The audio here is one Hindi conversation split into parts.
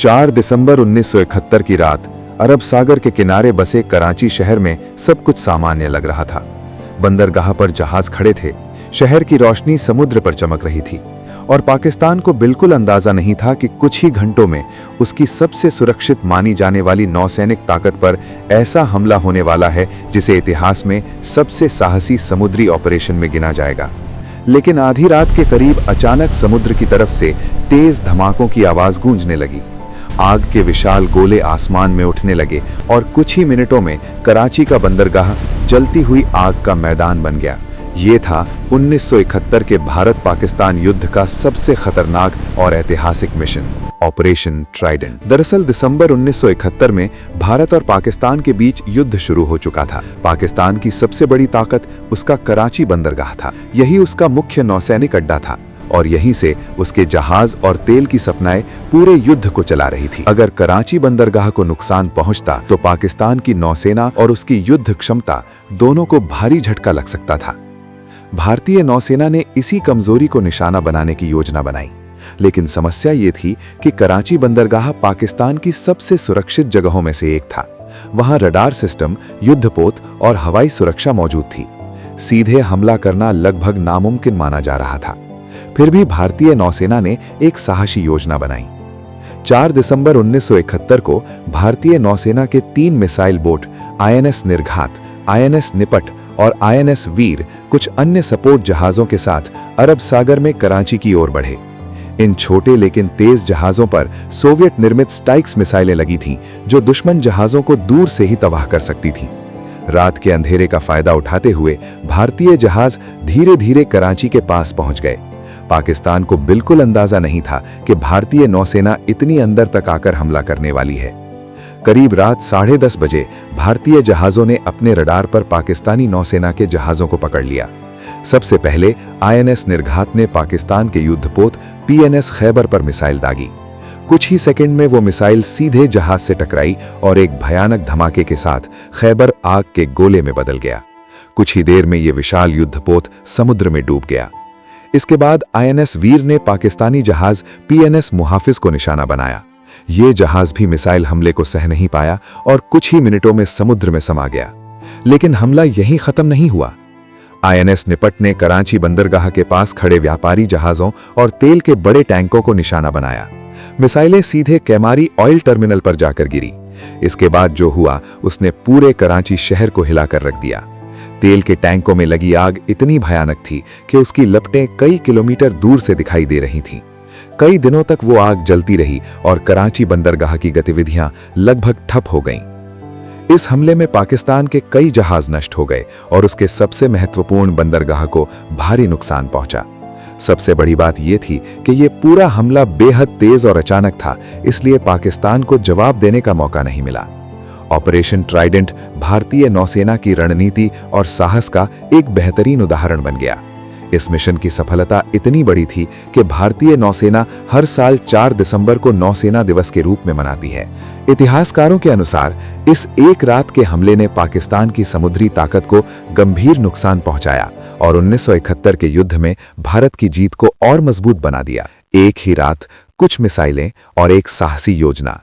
4 दिसंबर 1971 की रात अरब सागर के किनारे बसे कराची शहर में सब कुछ सामान्य लग रहा था। बंदरगाह पर जहाज खड़े थे, शहर की रोशनी समुद्र पर चमक रही थी और पाकिस्तान को बिल्कुल अंदाजा नहीं था कि कुछ ही घंटों में उसकी सबसे सुरक्षित मानी जाने वाली नौसैनिक ताकत पर ऐसा हमला होने वाला है जिसे इतिहास में सबसे साहसी समुद्री ऑपरेशन में गिना जाएगा। लेकिन आधी रात के करीब अचानक समुद्र की तरफ से तेज धमाकों की आवाज गूंजने लगी। आग के विशाल गोले आसमान में उठने लगे और कुछ ही मिनटों में कराची का बंदरगाह जलती हुई आग का मैदान बन गया। ये था 1971 के भारत पाकिस्तान युद्ध का सबसे खतरनाक और ऐतिहासिक मिशन, ऑपरेशन ट्राइडेंट। दरअसल दिसंबर 1971 में भारत और पाकिस्तान के बीच युद्ध शुरू हो चुका था। पाकिस्तान की सबसे बड़ी ताकत उसका कराची बंदरगाह था। यही उसका मुख्य नौसैनिक अड्डा था और यहीं से उसके जहाज और तेल की सप्लाइ पूरे युद्ध को चला रही थी। अगर कराची बंदरगाह को नुकसान पहुंचता तो पाकिस्तान की नौसेना और उसकी युद्ध क्षमता दोनों को भारी झटका लग सकता था। भारतीय नौसेना ने इसी कमजोरी को निशाना बनाने की योजना बनाई, लेकिन समस्या ये थी कि कराची बंदरगाह पाकिस्तान की सबसे सुरक्षित जगहों में से एक था। वहां रडार सिस्टम, युद्धपोत और हवाई सुरक्षा मौजूद थी। सीधे हमला करना लगभग नामुमकिन माना जा रहा था। फिर भी भारतीय नौसेना ने एक साहसी योजना बनाई। 4 दिसंबर 1971 को भारतीय नौसेना के 3 मिसाइल बोट आईएनएस निर्घात, आईएनएस निपट और आईएनएस वीर कुछ अन्य सपोर्ट जहाजों के साथ अरब सागर में कराची की ओर बढ़े। इन छोटे लेकिन तेज जहाजों पर सोवियत निर्मित स्टाइक्स मिसाइलें लगी थीं, जो दुश्मन जहाजों को दूर से ही तबाह कर सकती थीं। रात के अंधेरे का फायदा उठाते हुए भारतीय जहाज धीरे धीरे कराची के पास पहुंच गए। पाकिस्तान को बिल्कुल अंदाजा नहीं था कि भारतीय नौसेना इतनी अंदर तक आकर हमला करने वाली है। करीब रात 10:30 बजे भारतीय जहाजों ने अपने रडार पर पाकिस्तानी नौसेना के जहाजों को पकड़ लिया। सबसे पहले आईएनएस निर्घात ने पाकिस्तान के युद्धपोत पीएनएस खैबर पर मिसाइल दागी। कुछ ही सेकंड में वो मिसाइल सीधे जहाज से टकराई और एक भयानक धमाके के साथ खैबर आग के गोले में बदल गया। कुछ ही देर में ये विशाल युद्धपोत समुद्र में डूब गया। इसके बाद आईएनएस वीर ने पाकिस्तानी जहाज पीएनएस मुहाफिज को निशाना बनाया। ये जहाज भी मिसाइल हमले को सह नहीं पाया और कुछ ही मिनटों में समुद्र में समा गया। लेकिन हमला यहीं खत्म नहीं हुआ। आईएनएस निपट ने कराची बंदरगाह के पास खड़े व्यापारी जहाजों और तेल के बड़े टैंकों को निशाना बनाया। मिसाइलें सीधे कैमारी ऑयल टर्मिनल पर जाकर गिरी। इसके बाद जो हुआ उसने पूरे कराची शहर को हिलाकर रख दिया। तेल के टैंकों में लगी आग इतनी भयानक थी कि उसकी लपटें कई किलोमीटर दूर से दिखाई दे रही थीं। कई दिनों तक वो आग जलती रही और कराची बंदरगाह की गतिविधियां लगभग ठप हो गईं। इस हमले में पाकिस्तान के कई जहाज नष्ट हो गए और उसके सबसे महत्वपूर्ण बंदरगाह को भारी नुकसान पहुंचा। सबसे बड़ी बात यह थी कि यह पूरा हमला बेहद तेज और अचानक था, इसलिए पाकिस्तान को जवाब देने का मौका नहीं मिला। ऑपरेशन ट्राइडेंट भारतीय नौसेना की रणनीति और साहस का एक बेहतरीन उदाहरण बन गया। इस मिशन की सफलता इतनी बड़ी थी कि भारतीय नौसेना हर साल 4 दिसंबर को नौसेना दिवस के रूप में मनाती है। इतिहासकारों के अनुसार इस एक रात के हमले ने पाकिस्तान की समुद्री ताकत को गंभीर नुकसान पहुंचाया और 1971 के युद्ध में भारत की जीत को और मजबूत बना दिया। एक ही रात, कुछ मिसाइलें और एक साहसी योजना।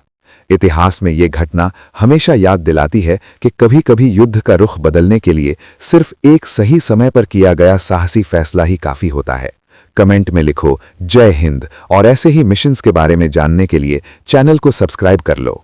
इतिहास में ये घटना हमेशा याद दिलाती है कि कभी-कभी युद्ध का रुख बदलने के लिए सिर्फ एक सही समय पर किया गया साहसी फैसला ही काफी होता है। कमेंट में लिखो जय हिंद और ऐसे ही मिशंस के बारे में जानने के लिए चैनल को सब्सक्राइब कर लो।